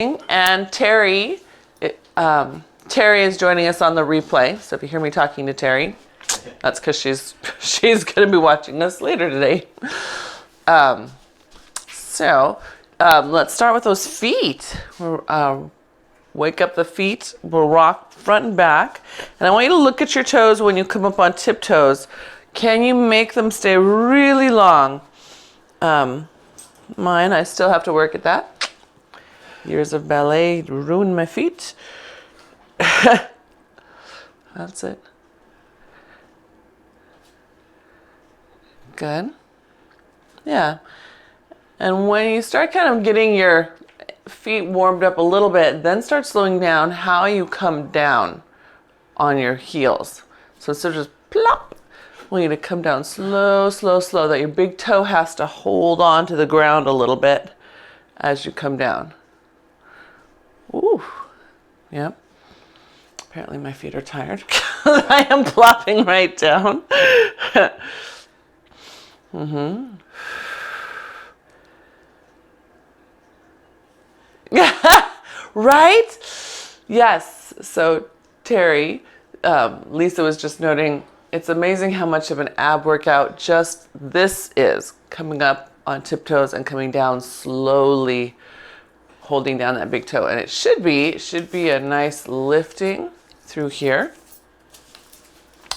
And Terry is joining us on the replay. So if you hear me talking to Terry, that's because she's going to be watching us later today. Let's start with those feet. Wake up the feet. We'll rock front and back. And I want you to look at your toes when you come up on tiptoes. Can you make them stay really long? Mine, I still have to work at that. Years of ballet ruined my feet. That's it. Good. Yeah. And when you start kind of getting your feet warmed up a little bit, then start slowing down how you come down on your heels. So instead of just plop, I want you to come down slow, slow, slow, that your big toe has to hold on to the ground a little bit as you come down. Ooh, yep. Apparently my feet are tired. I am plopping right down. Right? Yes. So Terry, Lisa was just noting, it's amazing how much of an ab workout just this is, coming up on tiptoes and coming down slowly, holding down that big toe. And it should be a nice lifting through here.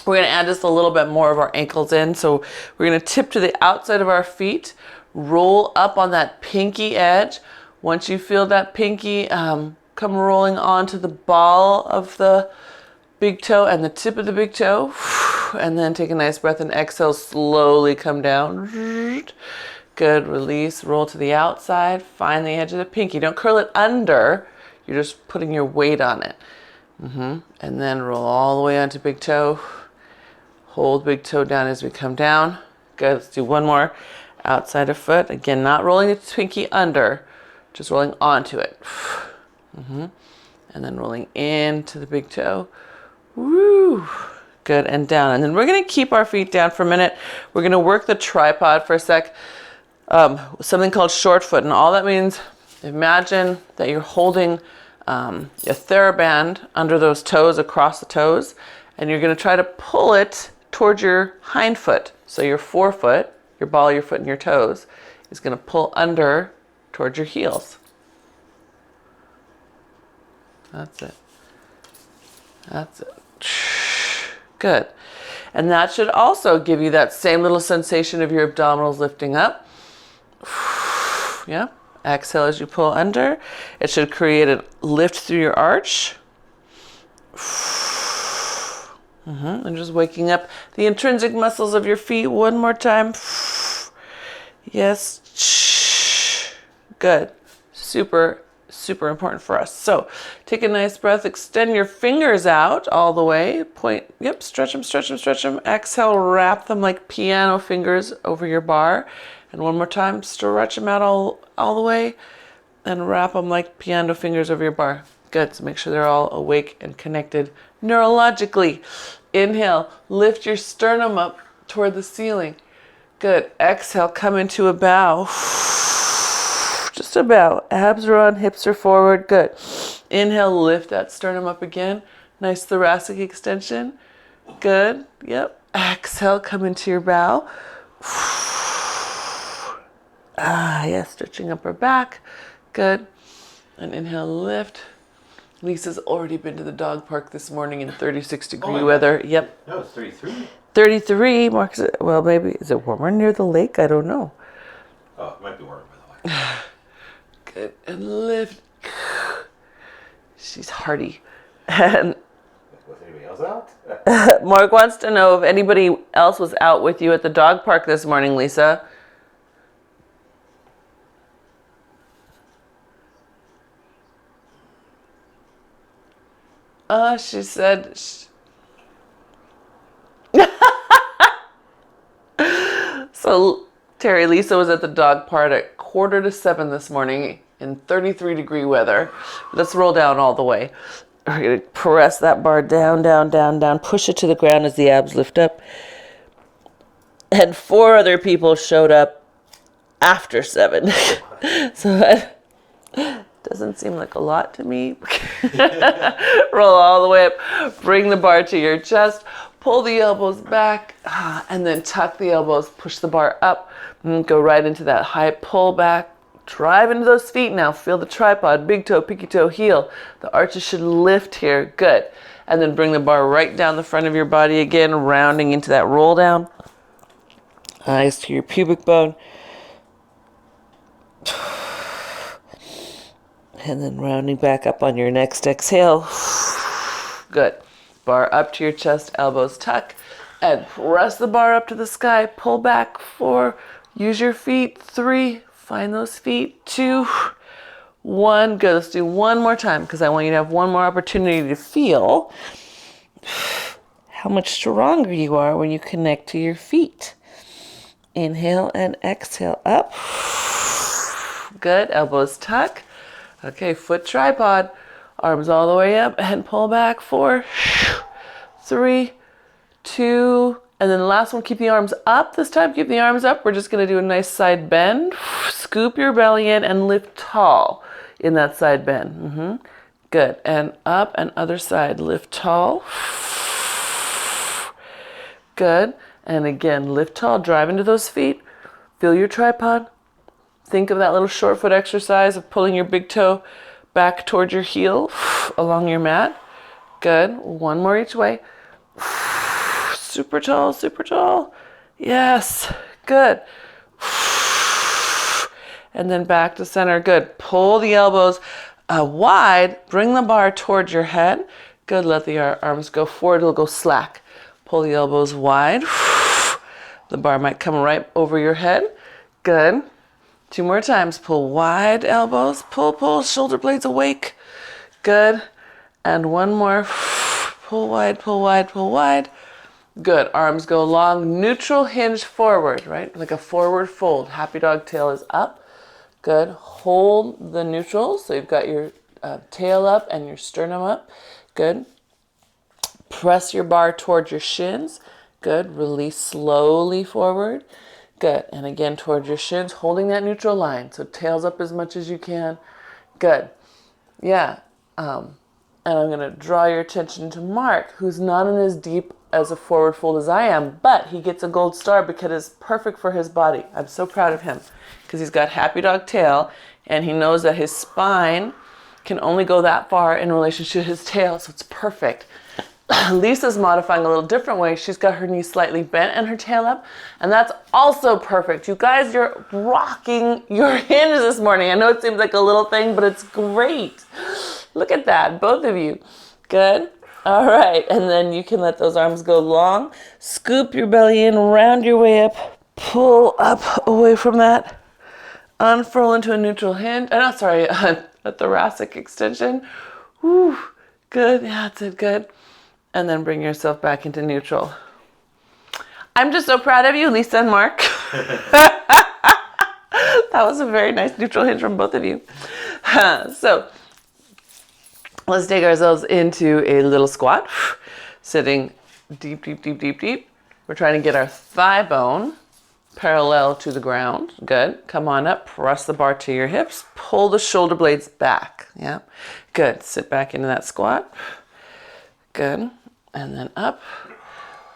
We're going to add just a little bit more of our ankles in. So we're going to tip to the outside of our feet, roll up on that pinky edge. Once you feel that pinky come rolling onto the ball of the big toe and the tip of the big toe, and then take a nice breath and exhale, slowly come down. Good, release, roll to the outside, find the edge of the pinky. Don't curl it under, you're just putting your weight on it. And then roll all the way onto big toe. Hold big toe down as we come down. Good, let's do one more. Outside of foot, again, not rolling the pinky under, just rolling onto it. And then rolling into the big toe. Woo! Good, and down. And then we're gonna keep our feet down for a minute. We're gonna work the tripod for a sec. Something called short foot, and all that means, imagine that you're holding a TheraBand under those toes, across the toes, and you're going to try to pull it towards your hind foot. So your forefoot, your ball of your foot and your toes, is going to pull under towards your heels. That's it. That's it. Good. And that should also give you that same little sensation of your abdominals lifting up. Yeah. Exhale as you pull under. It should create a lift through your arch. And just waking up the intrinsic muscles of your feet one more time. Yes. Good. Super, super important for us. So take a nice breath. Extend your fingers out all the way. Point. Yep. Stretch them, stretch them, stretch them. Exhale. Wrap them like piano fingers over your bar. And one more time, stretch them out all the way and wrap them like piano fingers over your bar. Good, so make sure they're all awake and connected neurologically. Inhale, lift your sternum up toward the ceiling. Good, exhale, come into a bow. Just a bow, abs are on, hips are forward, good. Inhale, lift that sternum up again. Nice thoracic extension. Good, yep. Exhale, come into your bow. Yes, stretching up her back. Good. And inhale, lift. Lisa's already been to the dog park this morning in 36-degree weather. Yep. No, it's 33. 33. Mark, well, maybe, is it warmer near the lake? I don't know. Oh, it might be warmer by the way. Good. And lift. She's hardy. And was anybody else out? Mark wants to know if anybody else was out with you at the dog park this morning, Lisa. She said... So, Terry, Lisa was at the dog park at 6:45 this morning in 33-degree weather. Let's roll down all the way. We're going to press that bar down, down, down, down. Push it to the ground as the abs lift up. And 4 other people showed up after 7. So Doesn't seem like a lot to me. Roll all the way up. Bring the bar to your chest. Pull the elbows back. And then tuck the elbows. Push the bar up. And go right into that high pull back. Drive into those feet now. Feel the tripod. Big toe, pinky toe, heel. The arches should lift here. Good. And then bring the bar right down the front of your body again. Rounding into that roll down. Eyes to your pubic bone. And then rounding back up on your next exhale. Good. Bar up to your chest, elbows tuck. And press the bar up to the sky. Pull back. 4. Use your feet. 3. Find those feet. 2. 1. Good. Let's do one more time because I want you to have one more opportunity to feel how much stronger you are when you connect to your feet. Inhale and exhale up. Good. Elbows tuck. Okay, foot tripod. Arms all the way up and pull back. 4, 3, 2, and then the last one, keep the arms up. This time, keep the arms up. We're just going to do a nice side bend. Scoop your belly in and lift tall in that side bend. Good. And up and other side. Lift tall. Good. And again, lift tall. Drive into those feet. Feel your tripod. Think of that little short foot exercise of pulling your big toe back towards your heel along your mat. Good. One more each way. Super tall, super tall. Yes. Good. And then back to center. Good. Pull the elbows wide. Bring the bar towards your head. Good. Let the arms go forward. It'll go slack. Pull the elbows wide. The bar might come right over your head. Good. 2 more times. Pull wide elbows. Pull, pull. Shoulder blades awake. Good. And one more. Pull wide, pull wide, pull wide. Good. Arms go long. Neutral hinge forward, right? Like a forward fold. Happy dog tail is up. Good. Hold the neutral. So you've got your tail up and your sternum up. Good. Press your bar towards your shins. Good. Release slowly forward. Good. And again towards your shins, holding that neutral line. So tails up as much as you can. Good. Yeah. And I'm going to draw your attention to Mark, who's not in as deep as a forward fold as I am, but he gets a gold star because it's perfect for his body. I'm so proud of him because he's got happy dog tail and he knows that his spine can only go that far in relation to his tail. So it's perfect. Lisa's modifying a little different way. She's got her knees slightly bent and her tail up, and that's also perfect. You guys, you're rocking your hinge this morning. I know it seems like a little thing, but it's great. Look at that, both of you. Good. All right, and then you can let those arms go long. Scoop your belly in, round your way up, pull up away from that. Unfurl into a neutral hinge. A thoracic extension. Woo, good. Yeah, that's it. Good. And then bring yourself back into neutral. I'm just so proud of you, Lisa and Mark. That was a very nice neutral hinge from both of you. So let's take ourselves into a little squat. Sitting deep, deep, deep, deep, deep. We're trying to get our thigh bone parallel to the ground. Good. Come on up. Press the bar to your hips. Pull the shoulder blades back. Yeah. Good. Sit back into that squat. Good. And then up,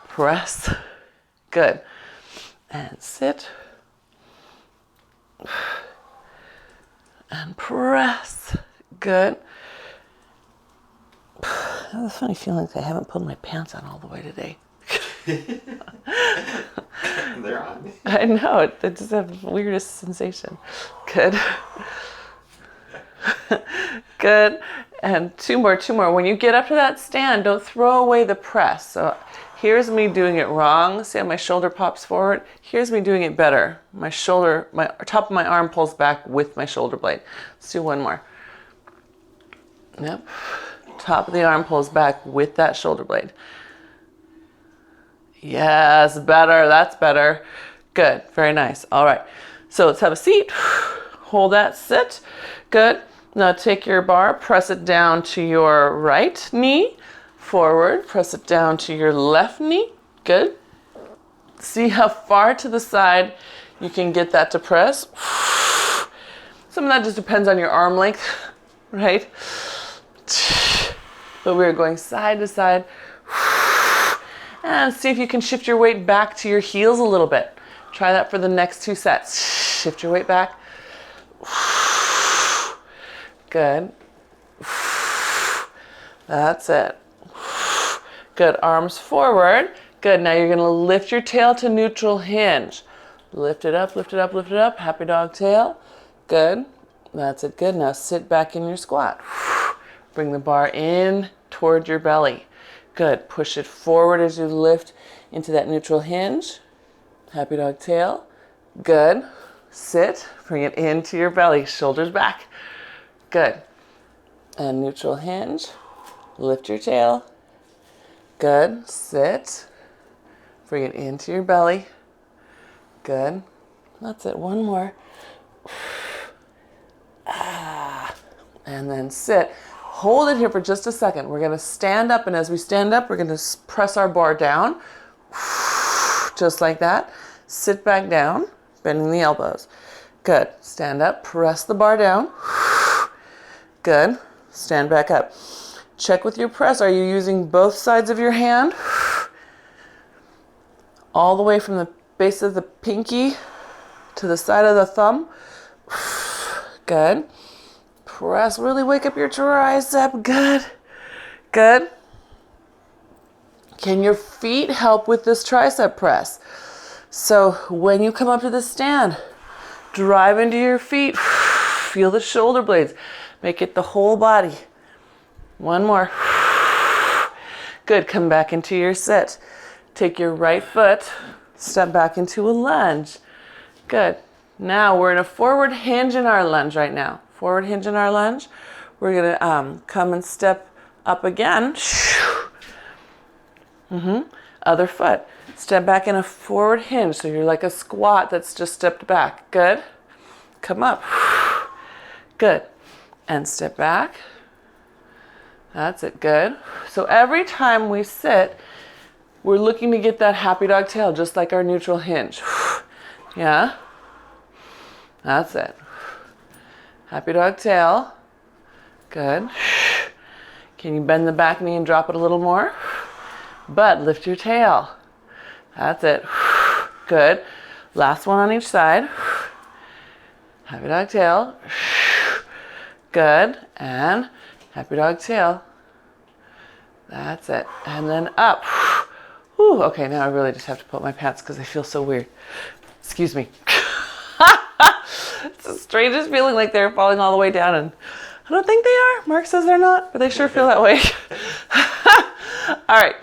press, good, and sit, and press, good. I have a funny feeling like I haven't pulled my pants on all the way today. They're on. I know, it just has the weirdest sensation. Good. Good. And two more. When you get up to that stand, don't throw away the press. So here's me doing it wrong. See how my shoulder pops forward? Here's me doing it better. My top of my arm pulls back with my shoulder blade. Let's do one more. Yep. Top of the arm pulls back with that shoulder blade. Yes, better. That's better. Good. Very nice. All right. So let's have a seat. Hold that, sit. Good. Now take your bar, press it down to your right knee, forward, press it down to your left knee. Good. See how far to the side you can get that to press. Some of that just depends on your arm length. right? But we're going side to side. And see if you can shift your weight back to your heels a little bit. Try that for the next 2 sets. Shift your weight back. Good. That's it. Good. Arms forward. Good. Now you're going to lift your tail to neutral hinge. Lift it up, lift it up, lift it up. Happy dog tail. Good. That's it. Good. Now sit back in your squat. Bring the bar in toward your belly. Good. Push it forward as you lift into that neutral hinge. Happy dog tail. Good. Sit. Bring it into your belly. Shoulders back. Good. And neutral hinge. Lift your tail. Good. Sit. Bring it into your belly. Good. That's it. One more. And then sit. Hold it here for just a second. We're going to stand up, and as we stand up, we're going to press our bar down. Just like that. Sit back down, bending the elbows. Good. Stand up, press the bar down. Good. Stand back up. Check with your press. Are you using both sides of your hand? All the way from the base of the pinky to the side of the thumb. Good. Press, really wake up your tricep. Good. Good. Can your feet help with this tricep press? So when you come up to the stand, drive into your feet. Feel the shoulder blades. Make it the whole body. One more. Good. Come back into your sit. Take your right foot, step back into a lunge. Good. Now we're in a forward hinge in our lunge right now. Forward hinge in our lunge. We're going to come and step up again. Other foot. Step back in a forward hinge. So you're like a squat that's just stepped back. Good. Come up. Good. And step back. That's it. Good. So every time we sit, we're looking to get that happy dog tail, just like our neutral hinge. Yeah? That's it. Happy dog tail. Good. Can you bend the back knee and drop it a little more? But lift your tail. That's it. Good. Last one on each side. Happy dog tail. Good. And happy dog tail. That's it. And then up. Whew. Okay, now I really just have to put my pants because I feel so weird. Excuse me. It's the strangest feeling, like they're falling all the way down, and I don't think they are. Mark says they're not, but they sure feel that way. All right,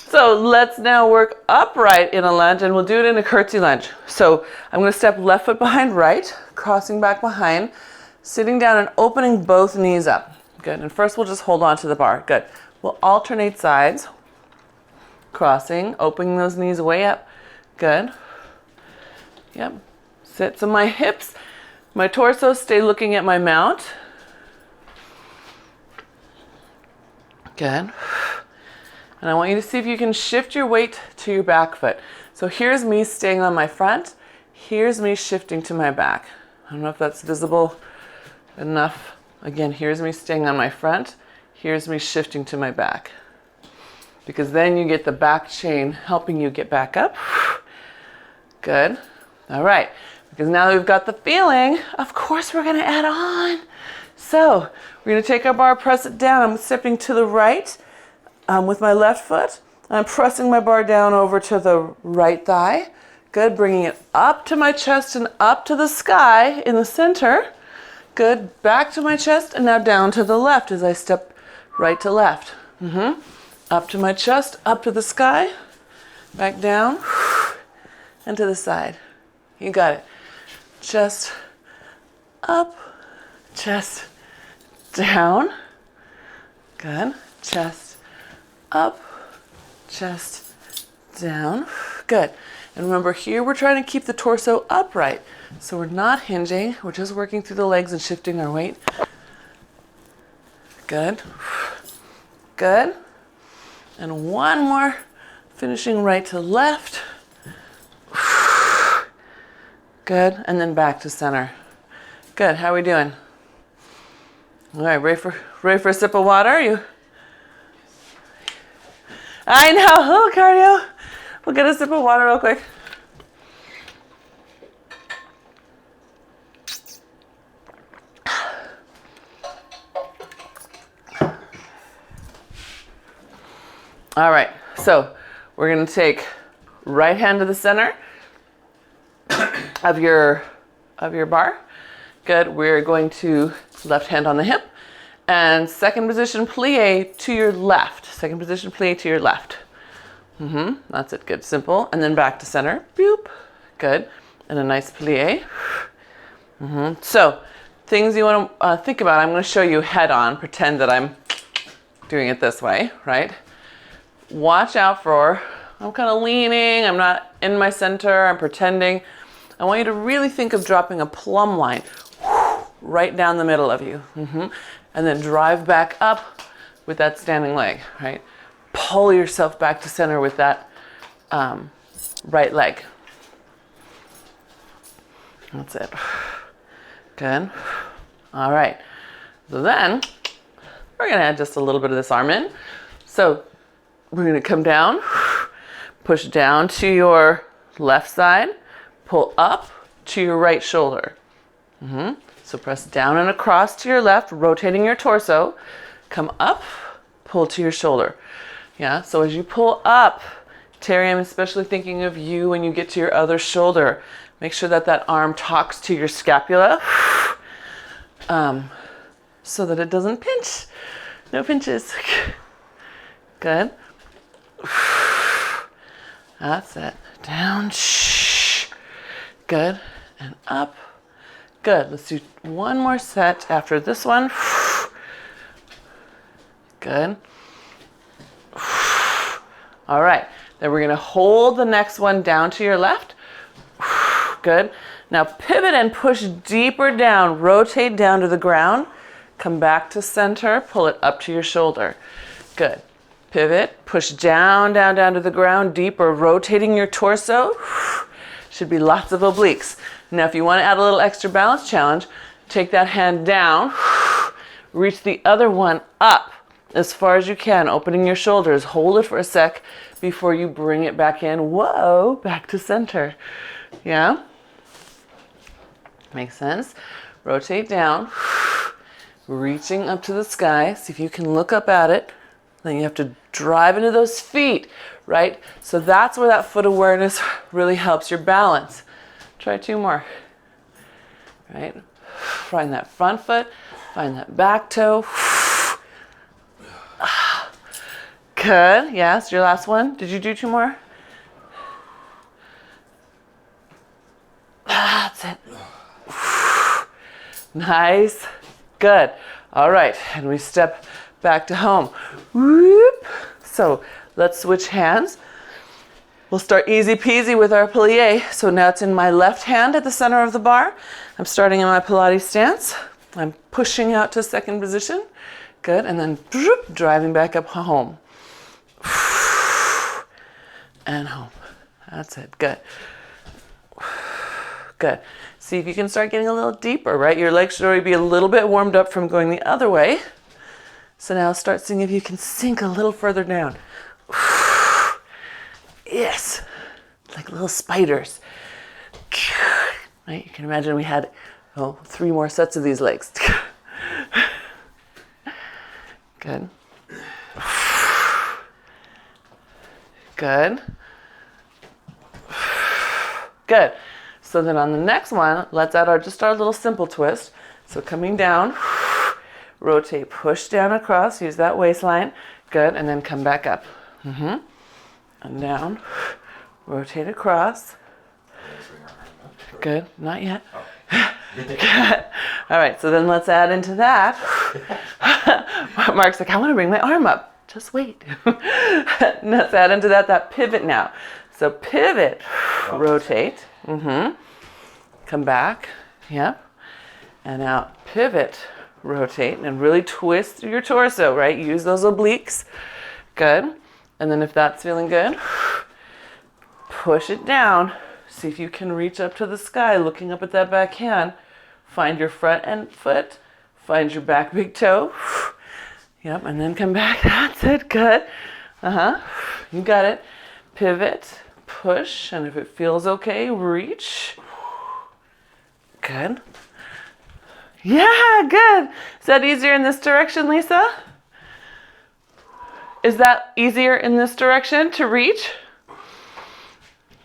so let's now work upright in a lunge, and we'll do it in a curtsy lunge. So I'm going to step left foot behind right, crossing back behind, sitting down and opening both knees up. Good. And first we'll just hold on to the bar. Good. We'll alternate sides, crossing, opening those knees way up. Good. Yep. Sit. So my hips, my torso stay looking at my mount. Good. And I want you to see if you can shift your weight to your back foot. So here's me staying on my front. Here's me shifting to my back. I don't know if that's visible enough. Again, here's me staying on my front. Here's me shifting to my back. Because then you get the back chain helping you get back up. Good. All right. Because now that we've got the feeling, of course we're going to add on. So we're going to take our bar, press it down. I'm stepping to the right with my left foot. I'm pressing my bar down over to the right thigh. Good. Bringing it up to my chest and up to the sky in the center. Good. Back to my chest and now down to the left as I step right to left. Up to my chest, up to the sky, back down, and to the side. You got it. Chest up, chest down. Good. Chest up, chest down. Good. And remember, here we're trying to keep the torso upright. So we're not hinging. We're just working through the legs and shifting our weight. Good. Good. And one more. Finishing right to left. Good. And then back to center. Good. How are we doing? All right, ready for a sip of water? You? I know, a little cardio. We'll get a sip of water real quick. All right, so we're gonna take right hand to the center of your bar. Good. We're going to left hand on the hip, and second position plie to your left. Second position plie to your left. That's it. Good. Simple. And then back to center. Boop. Good. And a nice plie. So things you want to think about. I'm going to show you head on. Pretend that I'm doing it this way, right? Watch out for, I'm kind of leaning, I'm not in my center, I'm pretending. I want you to really think of dropping a plumb line right down the middle of you. And then drive back up with that standing leg, right? Pull yourself back to center with that right leg. That's it. Good. All right. So then we're going to add just a little bit of this arm in. So we're going to come down, push down to your left side, pull up to your right shoulder. So press down and across to your left, rotating your torso. Come up, pull to your shoulder. Yeah, so as you pull up, Terry, I'm especially thinking of you when you get to your other shoulder. Make sure that that arm talks to your scapula so that it doesn't pinch. No pinches. Good. That's it. Down. Good. And up. Good. Let's do one more set after this one. Good. All right. Then we're going to hold the next one down to your left. Good. Now pivot and push deeper down. Rotate down to the ground. Come back to center. Pull it up to your shoulder. Good. Pivot, push down, down, down to the ground, deeper, rotating your torso. Should be lots of obliques. Now, if you want to add a little extra balance challenge, take that hand down, reach the other one up as far as you can, opening your shoulders. Hold it for a sec before you bring it back in. Whoa, back to center. Yeah? Makes sense? Rotate down, reaching up to the sky. See if you can look up at it. Then you have to drive into those feet, right? So that's where that foot awareness really helps your balance. Try two more, right? Find that front foot, find that back toe. Good, yes, your last one. Did you do two more? That's it. Nice, good. All right, and we step back to home. Whoop. So let's switch hands. We'll start easy peasy with our plie. So now it's in my left hand at the center of the bar. I'm starting in my Pilates stance. I'm pushing out to second position. Good. And then driving back up home. And home. That's it. Good. Good. See if you can start getting a little deeper, right? Your legs should already be a little bit warmed up from going the other way. So now start seeing if you can sink a little further down. Yes, like little spiders. Right? You can imagine we had 3 more sets of these legs. Good. Good. Good. So then on the next one, let's add just our little simple twist. So coming down, rotate, push down across, use that waistline. Good, and then come back up. And down, rotate across. Good, not yet. Good. All right, so then let's add into that. Mark's like, I want to bring my arm up. Just wait. Let's add into that pivot now. So pivot, rotate. Come back, yep. And out, pivot, rotate, and really twist your torso, right? Use those obliques. Good. And then if that's feeling good, push it down. See if you can reach up to the sky, looking up at that back hand. Find your front end foot, Find your back big toe. Yep, and then come back. That's it. Good. You got it. Pivot, push, and if it feels okay, reach. Good. Yeah, good. Is that easier in this direction, Lisa? Is that easier in this direction to reach?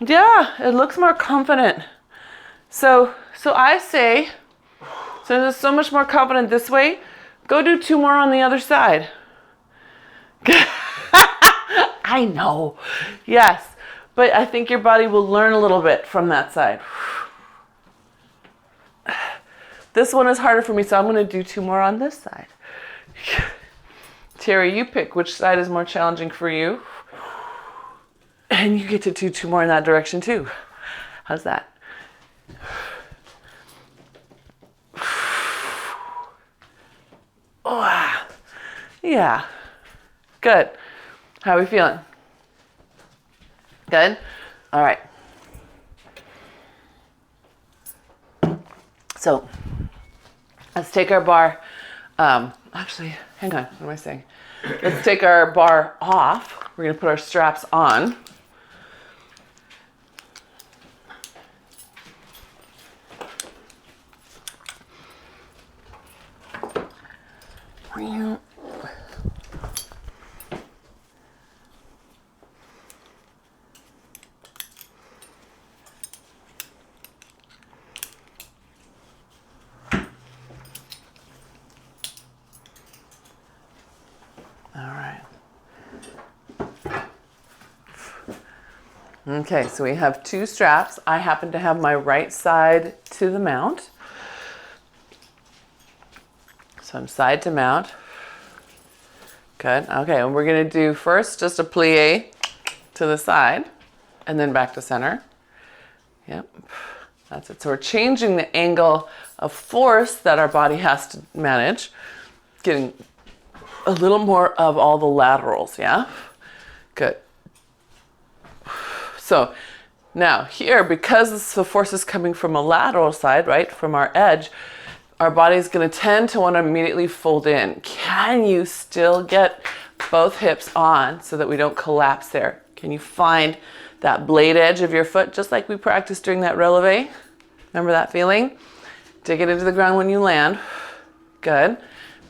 Yeah, it looks more confident. So I say, since it's so much more confident this way, go do 2 more on the other side. I know. Yes, but I think your body will learn a little bit from that side. This one is harder for me, so I'm going to do 2 more on this side. Terry, you pick which side is more challenging for you. And you get to do 2 more in that direction too. How's that? Oh, yeah. Good. How are we feeling? Good? All right. So let's take our bar. Actually, hang on. What am I saying? Let's take our bar off. We're going to put our straps on. Okay, so we have 2 straps. I happen to have my right side to the mount. So I'm side to mount. Good. Okay, and we're going to do first just a plie to the side and then back to center. Yep. That's it. So we're changing the angle of force that our body has to manage, getting a little more of all the laterals, yeah? Good. So now here, because the force is coming from a lateral side, right, from our edge, our body's going to tend to want to immediately fold in. Can you still get both hips on so that we don't collapse there? Can you find that blade edge of your foot, just like we practiced during that releve? Remember that feeling? Dig it into the ground when you land. Good.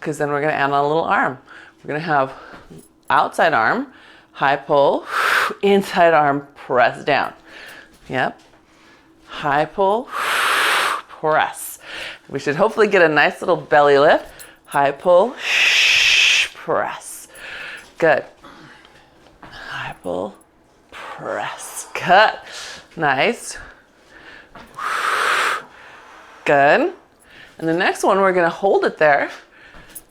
Because then we're going to add on a little arm. We're going to have outside arm, high pull, inside arm, press down. Yep. High pull, press. We should hopefully get a nice little belly lift. High pull, press. Good. High pull, press. Cut. Nice. Good. And the next one, we're going to hold it there.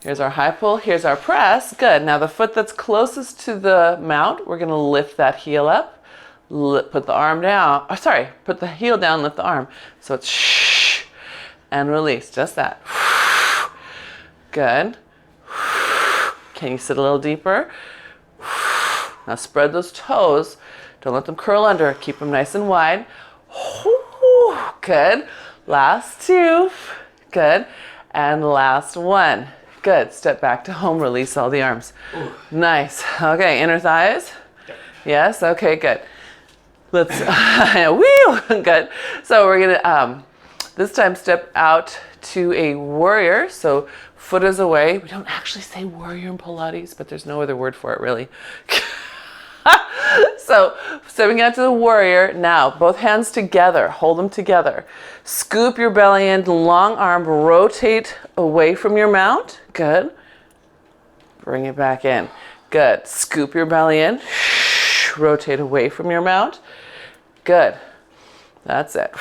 Here's our high pull, here's our press. Good. Now the foot that's closest to the mount, we're going to lift that heel up. Put the arm down. Oh, sorry, put the heel down, lift the arm. So it's shh and release. Just that. Good. Can you sit a little deeper? Now spread those toes. Don't let them curl under. Keep them nice and wide. Good. Last 2. Good. And last 1. Good. Step back to home. Release all the arms. Ooh. Nice. Okay. Inner thighs. Yes. Okay. Good. Let's. Wheel. Good. So we're gonna this time step out to a warrior. So foot is away. We don't actually say warrior in Pilates, but there's no other word for it really. So stepping out to the warrior. Now both hands together. Hold them together. Scoop your belly in. Long arm. Rotate away from your mount. Good. Bring it back in. Good. Scoop your belly in. Rotate away from your mount. Good. That's it.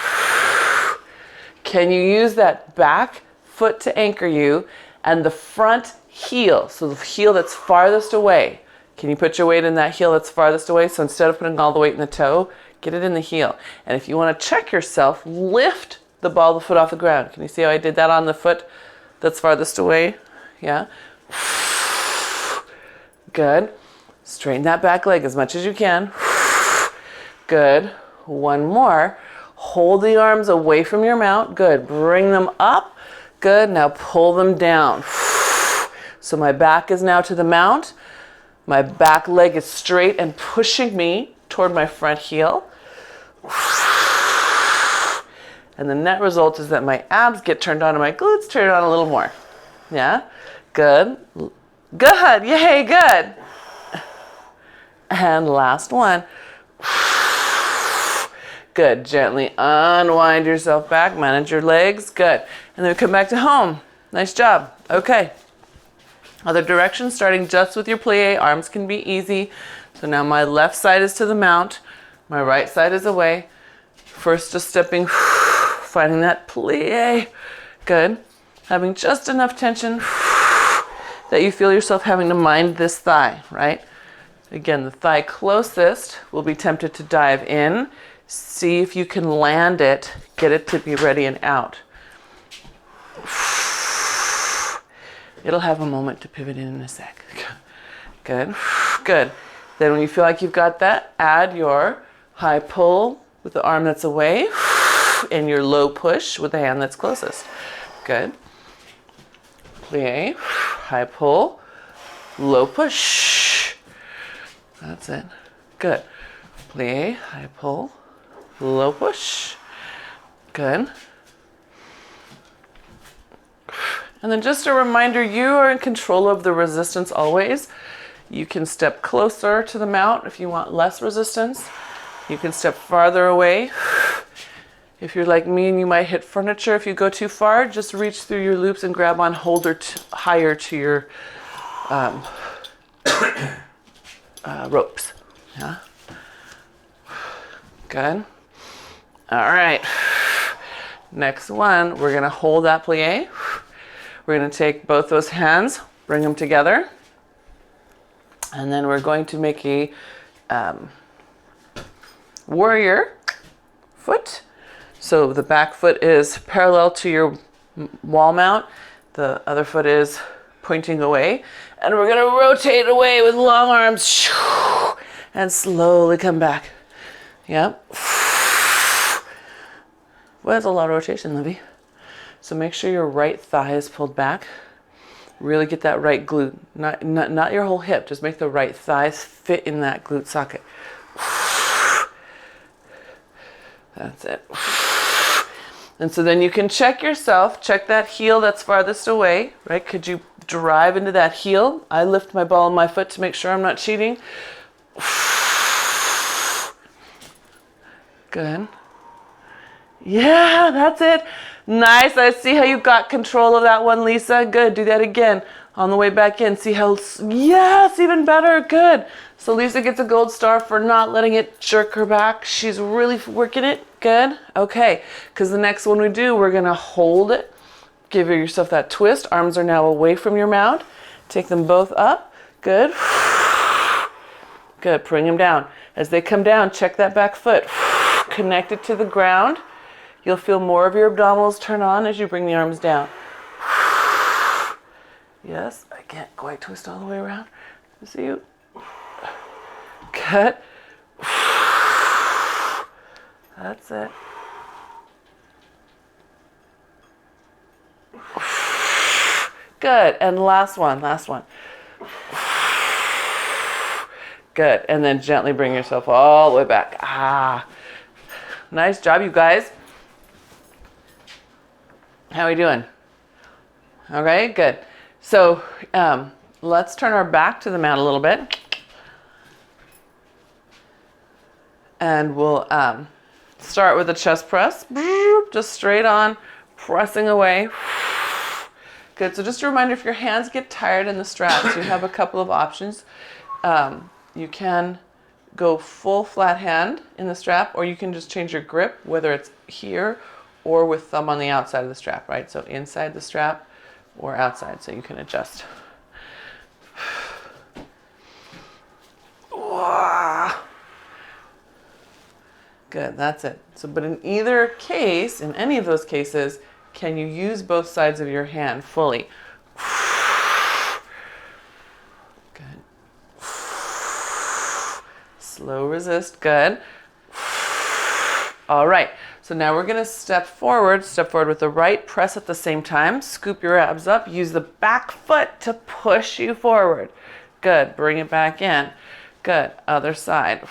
Can you use that back foot to anchor you and the front heel, so the heel that's farthest away? Can you put your weight in that heel that's farthest away? So instead of putting all the weight in the toe, get it in the heel. And if you want to check yourself, lift the ball of the foot off the ground. Can you see how I did that on the foot that's farthest away? Yeah. Good. Straighten that back leg as much as you can. Good. 1 more. Hold the arms away from your mount. Good. Bring them up. Good. Now pull them down. So my back is now to the mount. My back leg is straight and pushing me toward my front heel. And the net result is that my abs get turned on and my glutes turn on a little more. Yeah? Good. Good. Yay, good. And last one. Good. Gently unwind yourself back. Manage your legs. Good. And then we come back to home. Nice job. Okay. Other direction, starting just with your plie. Arms can be easy. So now my left side is to the mount. My right side is away. First just stepping, finding that plie. Good. Having just enough tension that you feel yourself having to mind this thigh, right? Again, the thigh closest will be tempted to dive in. See if you can land it, get it to be ready and out. It'll have a moment to pivot in a sec. Good, good. Then when you feel like you've got that, add your high pull with the arm that's away and your low push with the hand that's closest. Good. Plie, high pull, low push. That's it. Good. Plie, high pull, low push. Good. And then just a reminder, you are in control of the resistance always. You can step closer to the mount if you want less resistance. You can step farther away. If you're like me and you might hit furniture if you go too far, just reach through your loops and grab on holder higher to your ropes. Yeah. Good. All right. Next one, we're gonna hold that plie. We're going to take both those hands, bring them together, and then we're going to make a warrior foot. So the back foot is parallel to your wall mount. The other foot is pointing away. And we're going to rotate away with long arms and slowly come back. Yep. Well, that's a lot of rotation, Libby. So make sure your right thigh is pulled back. Really get that right glute, not your whole hip. Just make the right thighs fit in that glute socket. That's it. And so then you can check yourself, check that heel that's farthest away, right? Could you drive into that heel? I lift my ball in my foot to make sure I'm not cheating. Good. Yeah, that's it. Nice. I see how you got control of that one, Lisa. Good. Do that again. On the way back in. See how, yes, even better. Good. So Lisa gets a gold star for not letting it jerk her back. She's really working it. Good. Okay. Because the next one we do, we're going to hold it. Give yourself that twist. Arms are now away from your mount. Take them both up. Good. Good. Bring them down. As they come down, check that back foot. Connect it to the ground. You'll feel more of your abdominals turn on as you bring the arms down. Yes, I can't quite twist all the way around. See you. Good. That's it. Good. And last one, last one. Good. And then gently bring yourself all the way back. Ah. Nice job, you guys. How are we doing? All right, good. So let's turn our back to the mat a little bit. And we'll start with a chest press. Just straight on, pressing away. Good, so just a reminder, if your hands get tired in the straps, you have a couple of options. You can go full flat hand in the strap, or you can just change your grip, whether it's here or with thumb on the outside of the strap, right? So inside the strap or outside, so you can adjust. Good, that's it. So, but in either case, in any of those cases, can you use both sides of your hand fully? Good. Slow resist, good. All right, so now we're gonna step forward with the right, press at the same time, scoop your abs up, use the back foot to push you forward. Good, bring it back in. Good, other side.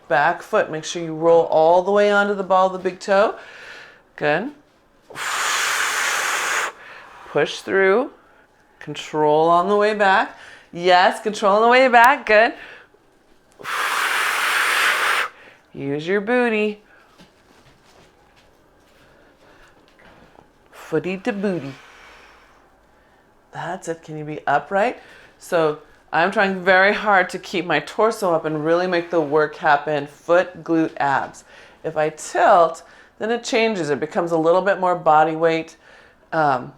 Back foot, make sure you roll all the way onto the ball of the big toe. Good. Push through, control on the way back. Yes, control on the way back, good. Use your booty. Footy to booty. That's it. Can you be upright? So I'm trying very hard to keep my torso up and really make the work happen. Foot, glute, abs. If I tilt, then it changes. It becomes a little bit more body weight. And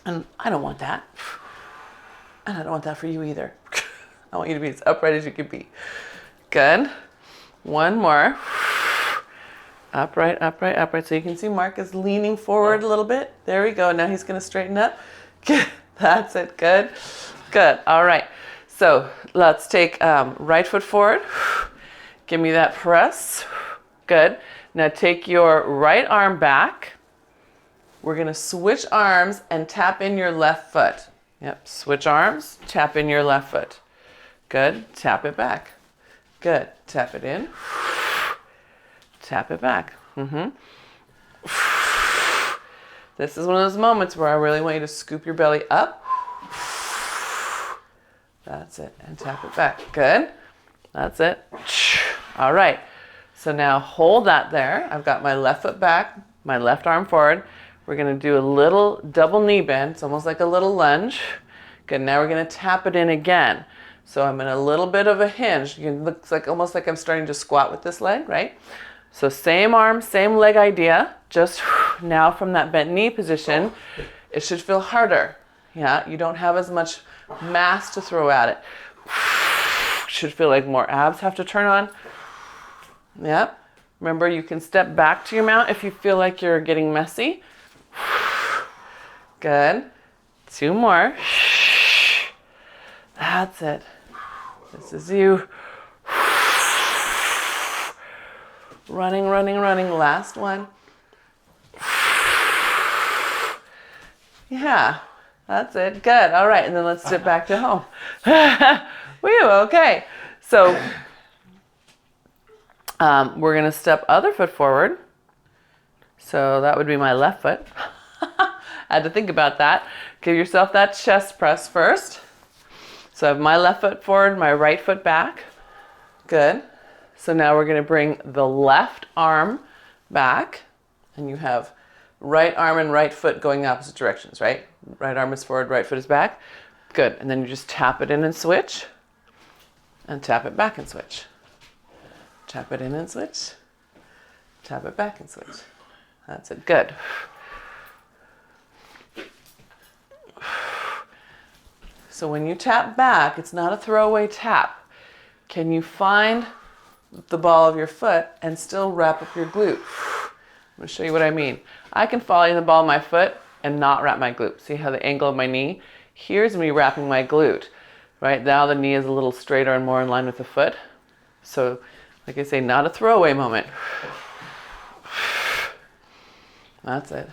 I don't want that. And I don't want that for you either. I want you to be as upright as you can be. Good. One more. Upright, upright, upright. So you can see Mark is leaning forward a little bit. There we go. Now he's going to straighten up. Good. That's it. Good. Good. All right. So let's take right foot forward. Give me that press. Good. Now take your right arm back. We're going to switch arms and tap in your left foot. Yep. Switch arms. Tap in your left foot. Good. Tap it back. Good. Tap it in. Tap it back. This is one of those moments where I really want you to scoop your belly up. That's it. And tap it back. Good. That's it. All right. So now hold that there. I've got my left foot back, my left arm forward. We're going to do a little double knee bend. It's almost like a little lunge. Good. Now we're going to tap it in again. So I'm in a little bit of a hinge. It looks like almost like I'm starting to squat with this leg, right? So same arm, same leg idea, just now from that bent knee position, it should feel harder. Yeah, you don't have as much mass to throw at it. Should feel like more abs have to turn on. Yeah, remember you can step back to your mount if you feel like you're getting messy. Good, 2 more. That's it. This is you. Running, running, running. Last one. Yeah, that's it. Good. All right, and then let's sit back to home. Woo, okay. So we're going to step other foot forward. So that would be my left foot. I had to think about that. Give yourself that chest press first. So I have my left foot forward, my right foot back. Good. So now we're going to bring the left arm back, and you have right arm and right foot going opposite directions, right? Right arm is forward, right foot is back. Good. And then you just tap it in and switch, and tap it back and switch. Tap it in and switch. Tap it back and switch. That's it. Good. So when you tap back, it's not a throwaway tap. Can you find the ball of your foot and still wrap up your glute? I'm going to show you what I mean. I can follow the ball of my foot and not wrap my glute. See how the angle of my knee? Here's me wrapping my glute. Right now the knee is a little straighter and more in line with the foot. So like I say, not a throwaway moment. That's it.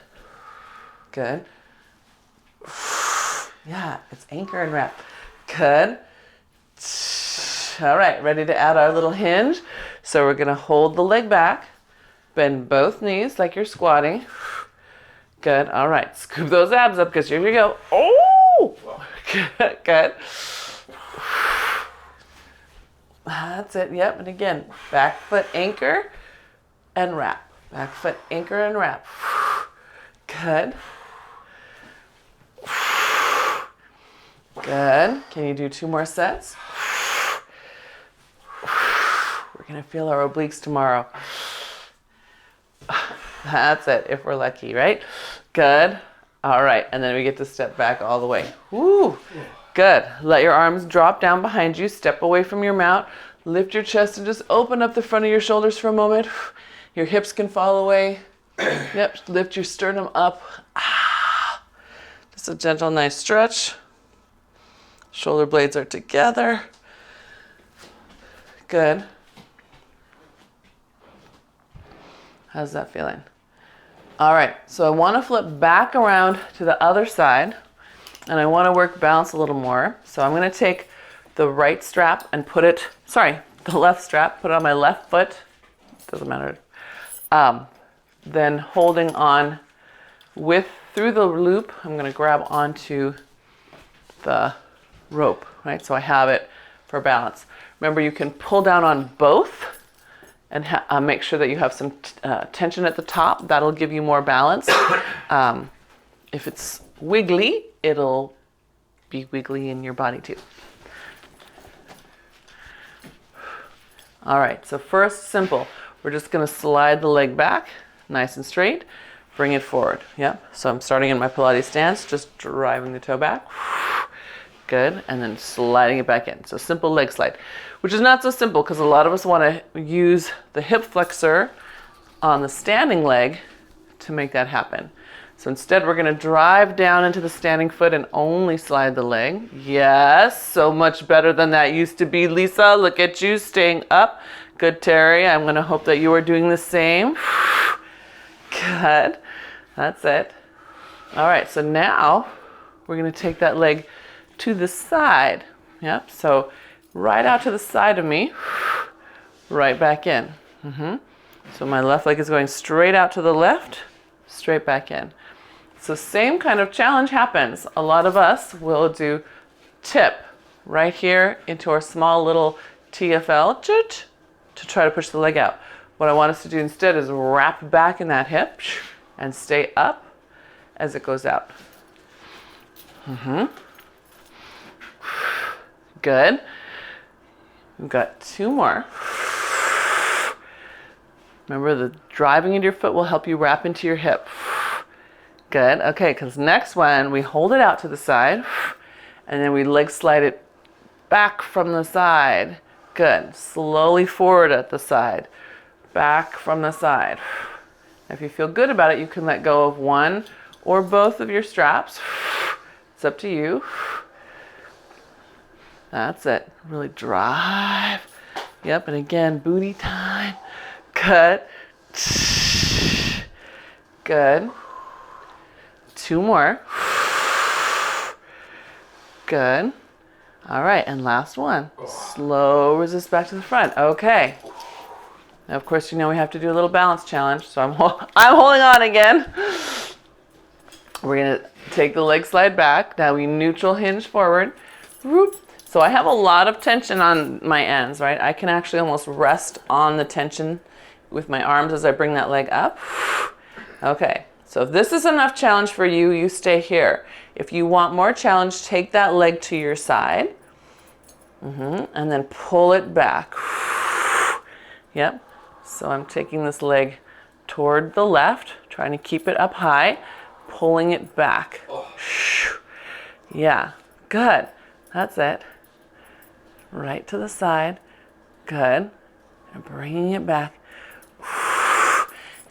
Good. Yeah, it's anchor and wrap. Good. All right, ready to add our little hinge. So we're gonna hold the leg back, bend both knees like you're squatting. Good, all right, scoop those abs up because here you go. Oh, good, good. That's it, yep, and again, back foot anchor and wrap. Back foot anchor and wrap. Good. Good, can you do 2 more sets? We're gonna feel our obliques tomorrow. That's it, if we're lucky, right? Good. All right, and then we get to step back all the way. Woo! Good. Let your arms drop down behind you. Step away from your mount. Lift your chest and just open up the front of your shoulders for a moment. Your hips can fall away. Yep, lift your sternum up. Just a gentle, nice stretch. Shoulder blades are together. Good. How's that feeling? All right, so I want to flip back around to the other side, and I want to work balance a little more. So I'm going to take the right strap and put it, the left strap, put it on my left foot. Doesn't matter. Then holding on through the loop, I'm going to grab onto the rope, right? So I have it for balance. Remember, you can pull down on both and make sure that you have some tension at the top. That'll give you more balance. If it's wiggly, it'll be wiggly in your body too. All right, so first, simple. We're just gonna slide the leg back, nice and straight, bring it forward. Yep, so I'm starting in my Pilates stance, just driving the toe back. Good, and then sliding it back in. So simple leg slide, which is not so simple because a lot of us want to use the hip flexor on the standing leg to make that happen. So instead we're going to drive down into the standing foot and only slide the leg. Yes, so much better than that used to be, Lisa. Look at you staying up. Good, Terry. I'm going to hope that you are doing the same. Good. That's it. All right, so now we're going to take that leg to the side. Yep, so right out to the side of me, right back in. So my left leg is going straight out to the left, straight back in. So same kind of challenge happens. A lot of us will do tip right here into our small little TFL to try to push the leg out. What I want us to do instead is wrap back in that hip and stay up as it goes out. Good. We've got 2 more. Remember, the driving into your foot will help you wrap into your hip. Good. Okay, because next one, we hold it out to the side, and then we leg slide it back from the side. Good. Slowly forward at the side. Back from the side. If you feel good about it, you can let go of one or both of your straps. It's up to you. That's it. Really drive. Yep, and again, booty time. Good. Good. 2 more. Good. All right, and last one. Slow resist back to the front. Okay. Now, of course, you know we have to do a little balance challenge, so I'm holding on again. We're gonna take the leg slide back. Now we neutral hinge forward. So I have a lot of tension on my ends, right? I can actually almost rest on the tension with my arms as I bring that leg up. Okay, so if this is enough challenge for you, you stay here. If you want more challenge, take that leg to your side. And then pull it back. Yep, so I'm taking this leg toward the left, trying to keep it up high, pulling it back. Yeah, good. That's it. Right to the side. Good. And bringing it back.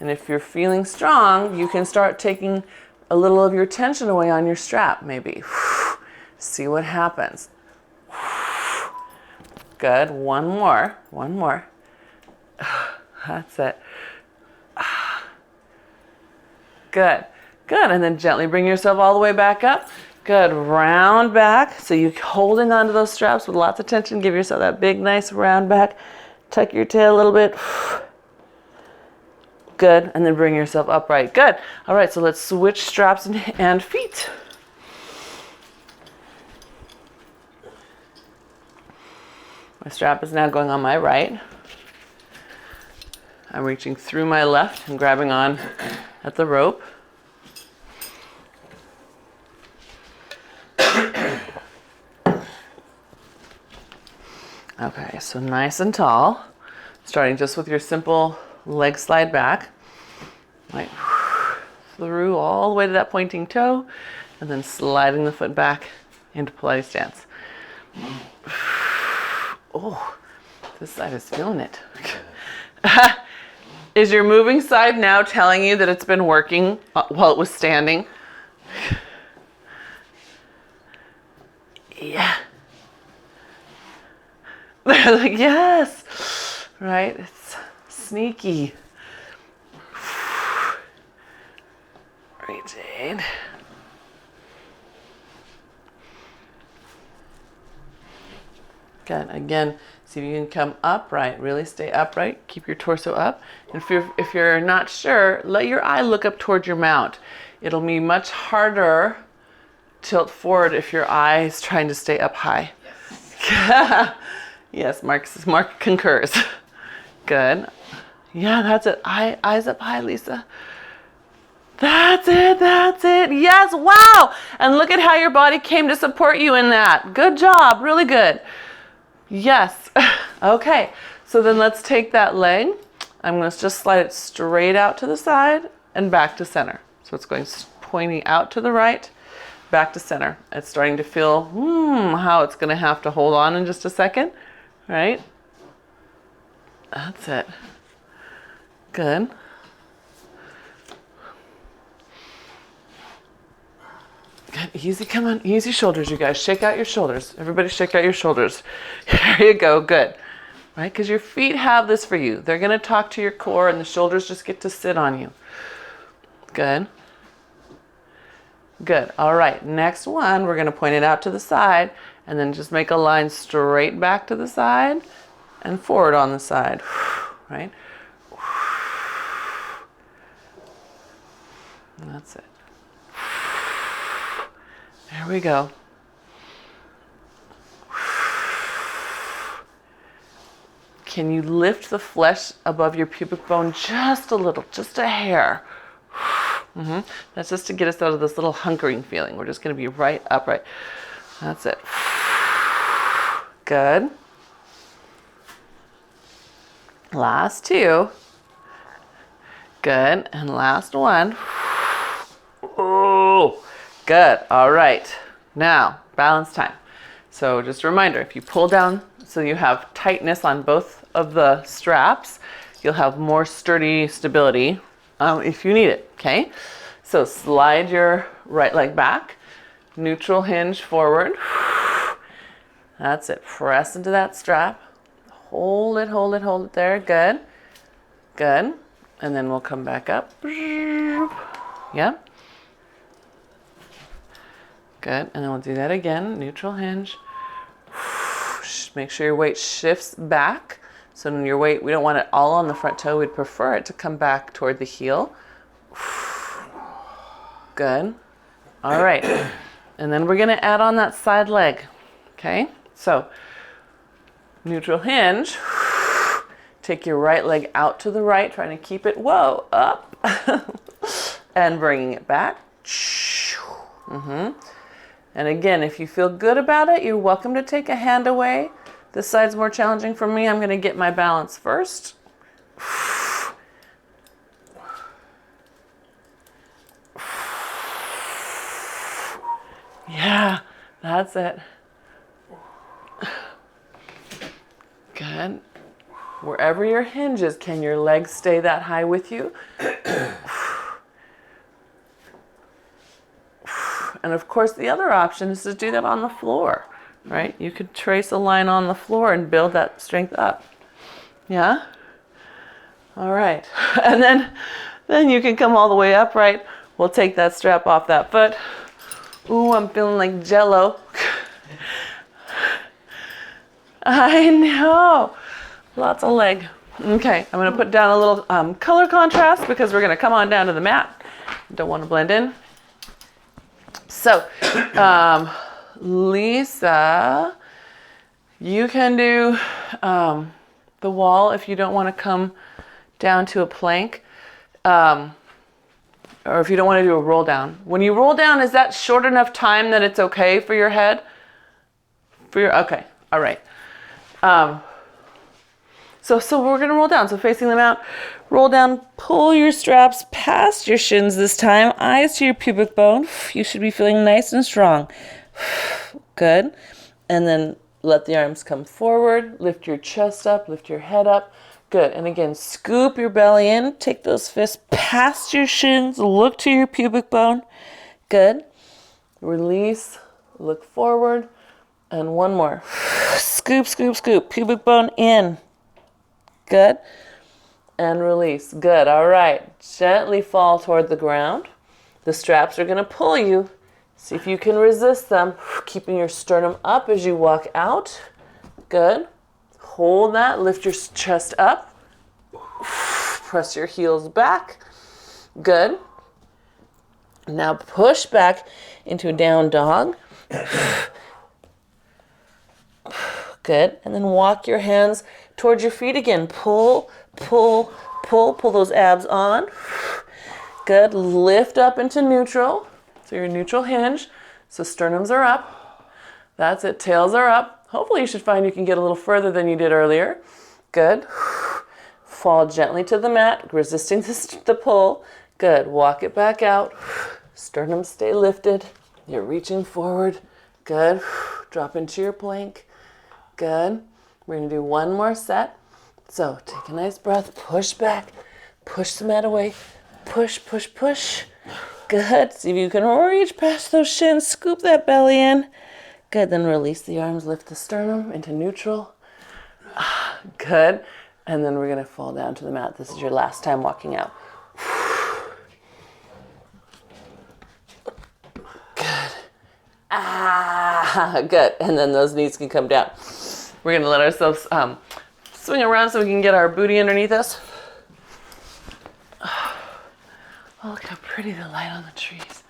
And if you're feeling strong, you can start taking a little of your tension away on your strap, maybe. See what happens. Good. One more. One more. That's it. Good. Good. And then gently bring yourself all the way back up. Good. Round back. So you're holding onto those straps with lots of tension. Give yourself that big, nice round back. Tuck your tail a little bit. Good. And then bring yourself upright. Good. All right. So let's switch straps and feet. My strap is now going on my right. I'm reaching through my left and grabbing on at the rope. Okay, so nice and tall. Starting just with your simple leg slide back. Right through all the way to that pointing toe, and then sliding the foot back into Pilates stance. Oh, this side is feeling it. Is your moving side now telling you that it's been working while it was standing? Yeah. They're like, yes. Right? It's sneaky. Good. Again, see if you can come upright. Really stay upright. Keep your torso up. And if you're not sure, let your eye look up toward your mount. It'll be much harder tilt forward if your eye is trying to stay up high. Yes, yes, Mark concurs. Good. Yeah, that's it. Eyes up high, Lisa. That's it, that's it. Yes, wow. And look at how your body came to support you in that. Good job, really good. Yes. Okay, so then let's take that leg. I'm going to just slide it straight out to the side and back to center. So it's going pointing out to the right, back to center. It's starting to feel how it's going to have to hold on in just a second, right? That's it. Good. Good. Easy, come on, easy shoulders, you guys. Shake out your shoulders. Everybody shake out your shoulders. There you go, good. Right, because your feet have this for you. They're going to talk to your core and the shoulders just get to sit on you. Good. Good. All right, next one, we're going to point it out to the side and then just make a line straight back to the side and forward on the side, right? And that's it. There we go. Can you lift the flesh above your pubic bone just a little, just a hair? That's just to get us out of this little hunkering feeling. We're just going to be right upright. That's it. Good. Last two. Good. And last one. Oh, good. All right. Now, balance time. So just a reminder, if you pull down so you have tightness on both of the straps, you'll have more sturdy stability if you need it, okay? So slide your right leg back, neutral hinge forward. That's it. Press into that strap. Hold it, hold it, hold it there. Good. Good. And then we'll come back up. Yeah. Good. And then we'll do that again. Neutral hinge. Make sure your weight shifts back. So in your weight, we don't want it all on the front toe. We'd prefer it to come back toward the heel. Good. All right. And then we're going to add on that side leg. Okay. So neutral hinge. Take your right leg out to the right, trying to keep it, up. And bringing it back. And again, if you feel good about it, you're welcome to take a hand away. This side's more challenging for me. I'm going to get my balance first. Yeah, that's it. Good. Wherever your hinge is, can your legs stay that high with you? And of course, the other option is to do that on the floor, right? You could trace a line on the floor and build that strength up. Yeah? All right. And then you can come all the way upright. We'll take that strap off that foot. Ooh, I'm feeling like Jello. I know. Lots of leg. Okay, I'm going to put down a little color contrast because we're going to come on down to the mat. Don't want to blend in. So, Lisa, you can do the wall if you don't want to come down to a plank, or if you don't want to do a roll down. When you roll down, is that short enough time that it's okay for your head? Okay, all right. So we're going to roll down. So facing them out, roll down, pull your straps past your shins this time, eyes to your pubic bone. You should be feeling nice and strong. Good. And then let the arms come forward, lift your chest up, lift your head up. Good. And again, scoop your belly in, take those fists past your shins, look to your pubic bone. Good. Release, look forward, and one more. Scoop, scoop, scoop, pubic bone in. Good. And release. Good. All right. Gently fall toward the ground. The straps are going to pull you. See if you can resist them. Keeping your sternum up as you walk out. Good. Hold that. Lift your chest up. Press your heels back. Good. Now push back into a down dog. Good. And then walk your hands towards your feet again. Pull, pull, pull. Pull those abs on. Good. Lift up into neutral. So your neutral hinge. So sternums are up. That's it. Tails are up. Hopefully you should find you can get a little further than you did earlier. Good. Fall gently to the mat, resisting the pull. Good. Walk it back out. Sternum stay lifted. You're reaching forward. Good. Drop into your plank. Good. We're going to do one more set. So take a nice breath. Push back. Push the mat away. Push, push, push. Good. See if you can reach past those shins. Scoop that belly in. Good. Then release the arms. Lift the sternum into neutral. Good. And then we're going to fall down to the mat. This is your last time walking out. Good. Good. And then those knees can come down. We're going to let ourselves swing around so we can get our booty underneath us. Oh, look how pretty the light on the trees.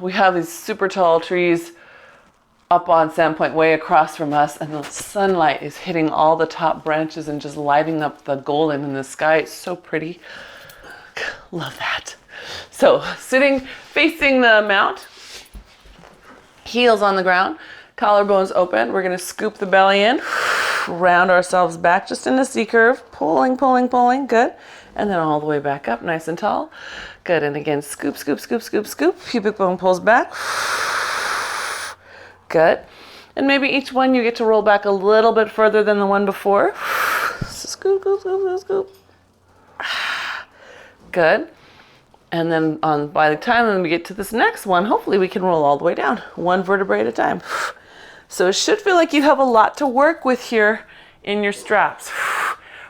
We have these super tall trees up on Sandpoint way across from us, and the sunlight is hitting all the top branches and just lighting up the golden in the sky. It's so pretty. Love that. So sitting, facing the mount, heels on the ground, collarbones open. We're going to scoop the belly in, round ourselves back just in a C curve, pulling, pulling, pulling. Good. And then all the way back up, nice and tall. Good. And again, scoop, scoop, scoop, scoop, scoop. Pubic bone pulls back. Good. And maybe each one you get to roll back a little bit further than the one before. Scoop, scoop, scoop, scoop. Good. And then by the time we get to this next one, hopefully we can roll all the way down, one vertebrae at a time. So it should feel like you have a lot to work with here in your straps.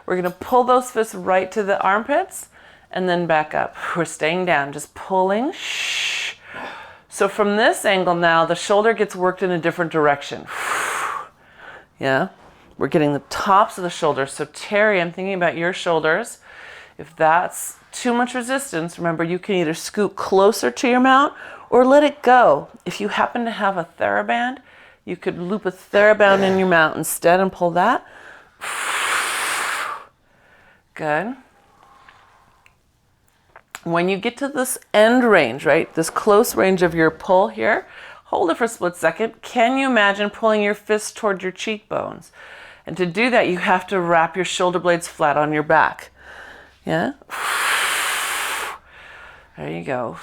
We're going to pull those fists right to the armpits and then back up. We're staying down, just pulling. So from this angle now, the shoulder gets worked in a different direction. Yeah, we're getting the tops of the shoulders. So Terry, I'm thinking about your shoulders. If that's too much resistance, remember you can either scoot closer to your mount or let it go. If you happen to have a TheraBand, you could loop a TheraBand in your mount instead and pull that. Good. When you get to this end range, right, this close range of your pull here, hold it for a split second. Can you imagine pulling your fist toward your cheekbones? And to do that, you have to wrap your shoulder blades flat on your back. Yeah? There you go.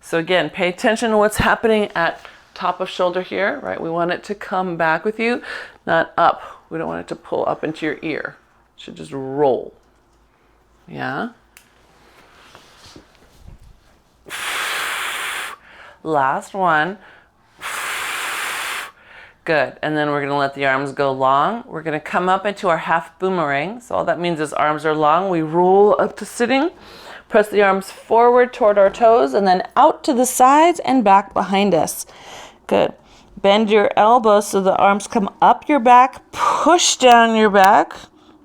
So again, pay attention to what's happening at top of shoulder here, right? We want it to come back with you, not up. We don't want it to pull up into your ear. It should just roll. Yeah. Last one. Good. And then we're going to let the arms go long. We're going to come up into our half boomerang. So all that means is arms are long. We roll up to sitting. Press the arms forward toward our toes and then out to the sides and back behind us. Good. Bend your elbows so the arms come up your back. Push down your back,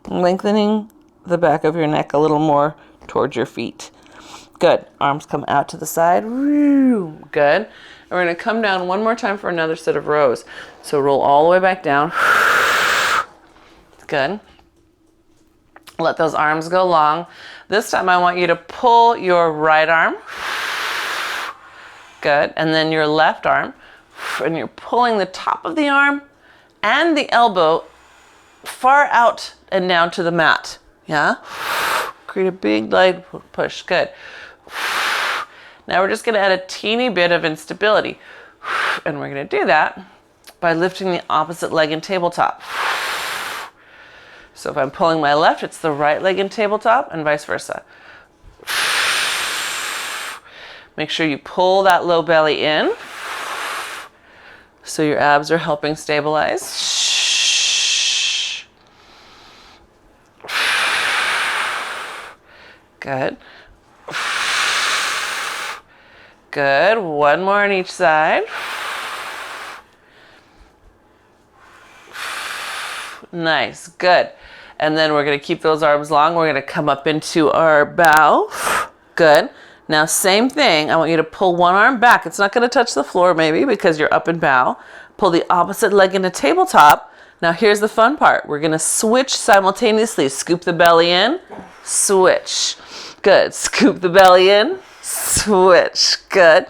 lengthening the back of your neck a little more towards your feet. Good. Arms come out to the side. Good. And we're going to come down one more time for another set of rows. So roll all the way back down. Good. Let those arms go long. This time I want you to pull your right arm. Good. And then your left arm. And you're pulling the top of the arm and the elbow far out and down to the mat. Yeah? Create a big leg push. Good. Now we're just going to add a teeny bit of instability. And we're going to do that by lifting the opposite leg in tabletop. So if I'm pulling my left, it's the right leg in tabletop and vice versa. Make sure you pull that low belly in so your abs are helping stabilize. Good. Good. One more on each side. Nice, good. And then we're gonna keep those arms long. We're gonna come up into our bow. Good. Now same thing, I want you to pull one arm back. It's not gonna touch the floor maybe because you're up in bow. Pull the opposite leg into tabletop. Now here's the fun part. We're gonna switch simultaneously. Scoop the belly in, switch. Good, scoop the belly in, switch, good.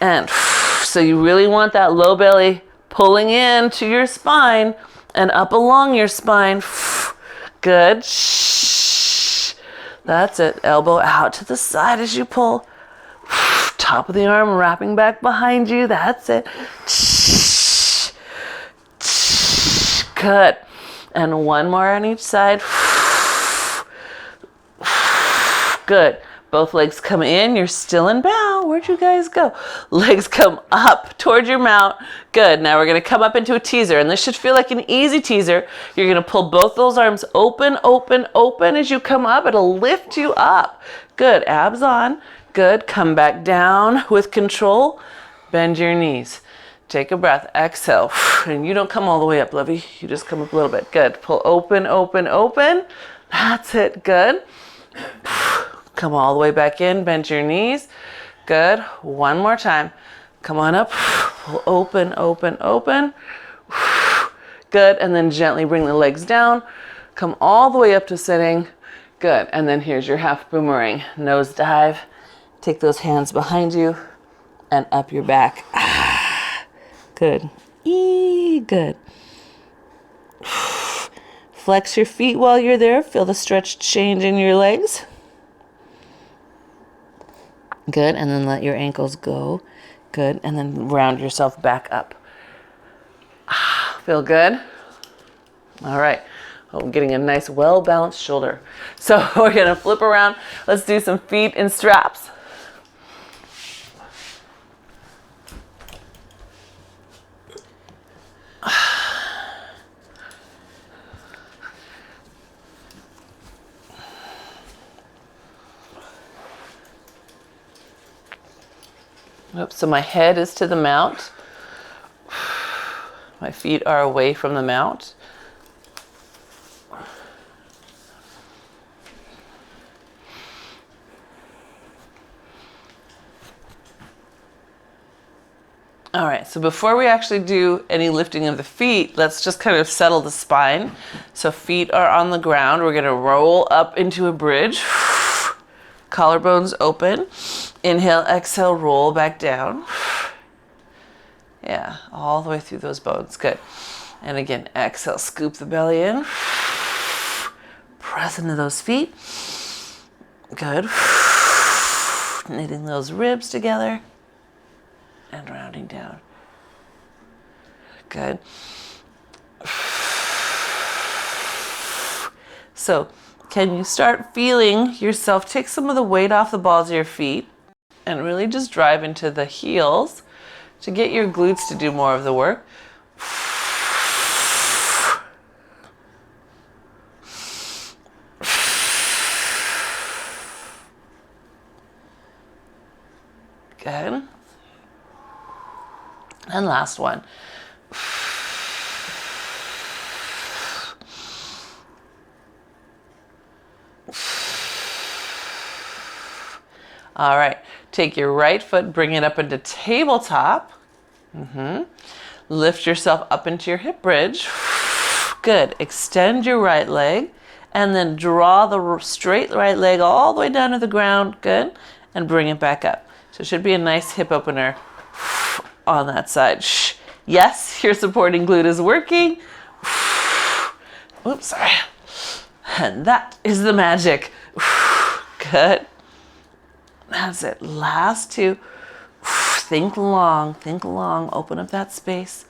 And so you really want that low belly pulling in to your spine and up along your spine. Good. That's it. Elbow out to the side as you pull. Top of the arm wrapping back behind you. That's it. Good. And one more on each side. Good. Both legs come in. You're still in bow. Where'd you guys go? Legs come up toward your mount. Good. Now we're going to come up into a teaser. And this should feel like an easy teaser. You're going to pull both those arms open, open, open as you come up. It'll lift you up. Good. Abs on. Good. Come back down with control. Bend your knees. Take a breath. Exhale. And you don't come all the way up, Lovey. You just come up a little bit. Good. Pull open, open, open. That's it. Good. Come all the way back in, bend your knees. Good. One more time. Come on up. Pull open, open, open. Good. And then gently bring the legs down. Come all the way up to sitting. Good. And then here's your half boomerang. Nose dive. Take those hands behind you and up your back. Good. Good. Flex your feet while you're there. Feel the stretch change in your legs. Good, and then let your ankles go. Good, and then round yourself back up. Feel good? All right. Oh, I'm getting a nice well-balanced shoulder. So we're gonna flip around. Let's do some feet in straps. Oops, so my head is to the mount. My feet are away from the mount. All right, so before we actually do any lifting of the feet, let's just kind of settle the spine. So feet are on the ground. We're gonna roll up into a bridge. Collarbones open. Inhale, exhale, roll back down. Yeah, all the way through those bones. Good. And again, exhale, scoop the belly in. Press into those feet. Good. Knitting those ribs together. And rounding down. Good. So, can you start feeling yourself take some of the weight off the balls of your feet and really just drive into the heels to get your glutes to do more of the work. Good. And last one. All right, take your right foot, bring it up into tabletop. Lift yourself up into your hip bridge. Good, extend your right leg and then draw the straight right leg all the way down to the ground. Good, and bring it back up. So it should be a nice hip opener on that side. Yes, your supporting glute is working. Oops, sorry. And that is the magic. Good. That's it. Last two. Think long, open up that space.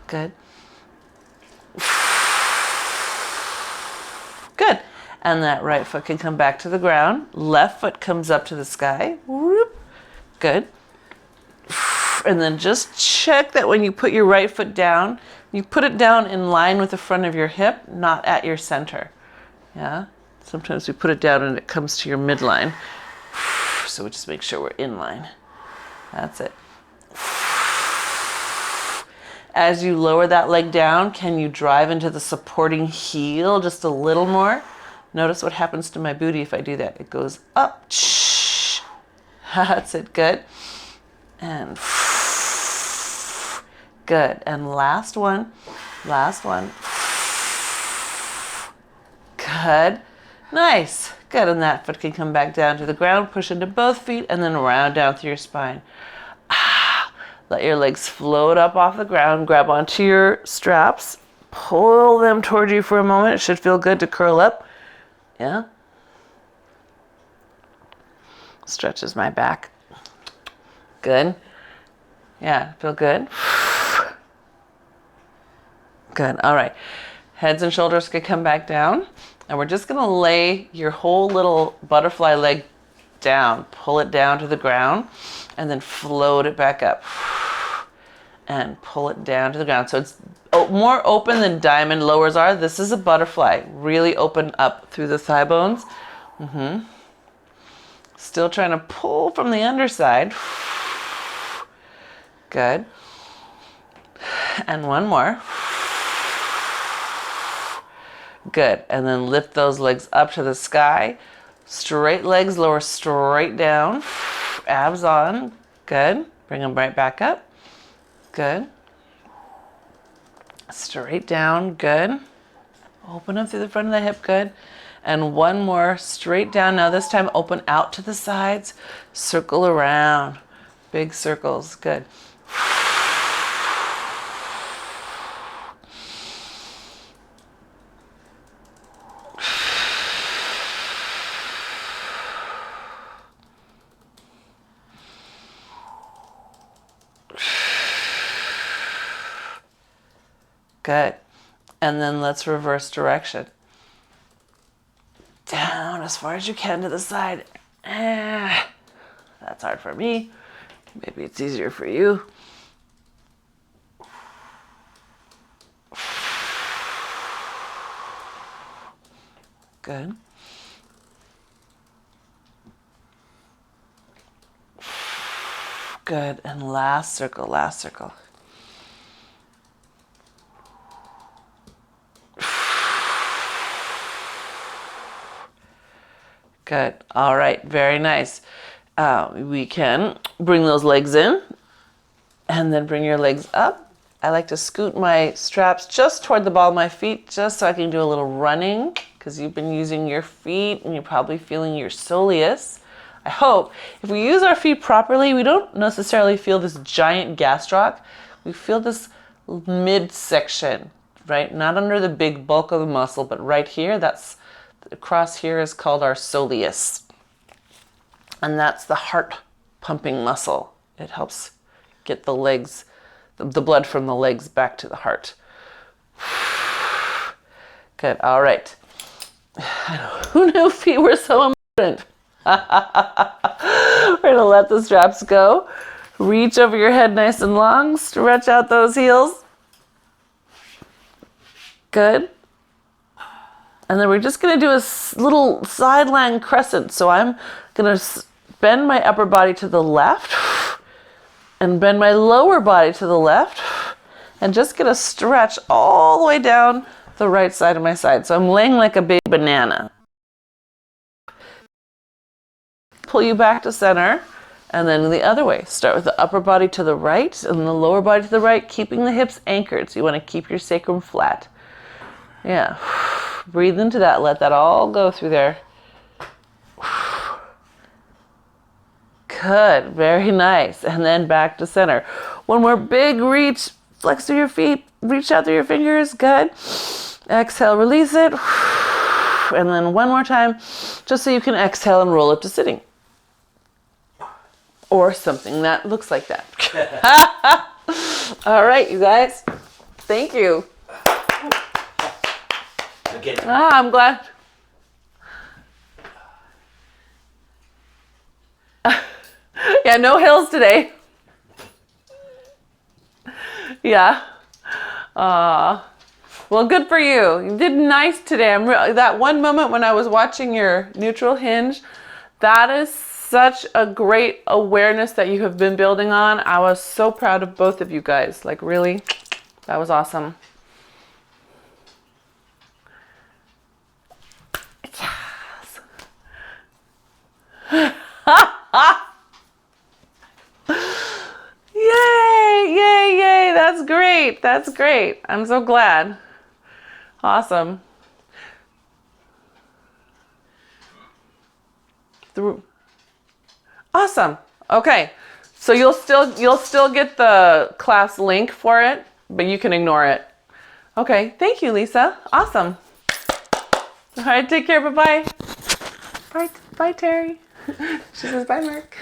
Good. Good. And that right foot can come back to the ground. Left foot comes up to the sky. Good. And then just check that when you put your right foot down, you put it down in line with the front of your hip, not at your center. Yeah? Sometimes we put it down and it comes to your midline. So we just make sure we're in line. That's it. As you lower that leg down, can you drive into the supporting heel just a little more? Notice what happens to my booty if I do that. It goes up. That's it. Good. And good. And last one. Last one. Good. Nice. Good. And that foot can come back down to the ground. Push into both feet and then round down through your spine. Let your legs float up off the ground. Grab onto your straps. Pull them toward you for a moment. It should feel good to curl up. Yeah. Stretches my back. Good. Yeah, feel good. Good. All right. Heads and shoulders can come back down. And we're just going to lay your whole little butterfly leg down. Pull it down to the ground and then float it back up. And pull it down to the ground. So it's more open than diamond lowers are. This is a butterfly. Really open up through the thigh bones. Still trying to pull from the underside. Good. And one more. Good. And then lift those legs up to the sky. Straight legs, lower straight down. Abs on. Good. Bring them right back up. Good. Straight down. Good. Open up through the front of the hip. Good. And one more straight down. Now this time open out to the sides. Circle around. Big circles. Good. Good. And then let's reverse direction. Down as far as you can to the side. That's hard for me. Maybe it's easier for you. Good. Good. And last circle, last circle. Good. All right. Very nice. We can bring those legs in and then bring your legs up. I like to scoot my straps just toward the ball of my feet just so I can do a little running because you've been using your feet and you're probably feeling your soleus. I hope. If we use our feet properly, we don't necessarily feel this giant gastroc. We feel this midsection, right? Not under the big bulk of the muscle, but right here, that's across here is called our soleus. And that's the heart pumping muscle. It helps get the legs, the blood from the legs back to the heart. Good. All right. Who knew feet were so important? We're going to let the straps go. Reach over your head nice and long. Stretch out those heels. Good. And then we're just going to do a little sideline crescent. So I'm going to bend my upper body to the left and bend my lower body to the left and just get a stretch all the way down the right side of my side. So I'm laying like a big banana. Pull you back to center and then the other way. Start with the upper body to the right and the lower body to the right, keeping the hips anchored. So you want to keep your sacrum flat. Yeah. Breathe into that. Let that all go through there. Good. Very nice. And then back to center. One more big reach. Flex through your feet. Reach out through your fingers. Good. Exhale. Release it. And then one more time, just so you can exhale and roll up to sitting. Or something that looks like that. All right, you guys. Thank you. I'm glad. Yeah, no hills today. Yeah. Well, good for you. You did nice today. That one moment when I was watching your neutral hinge, that is such a great awareness that you have been building on. I was so proud of both of you guys. Like, really, That was awesome. Yes. Yay, yay, yay. That's great. That's great. I'm so glad. Awesome. Awesome. Okay. So you'll still get the class link for it, but you can ignore it. Okay. Thank you, Lisa. Awesome. All right. Take care. Bye-bye. Bye, Terry. She says bye, Mark.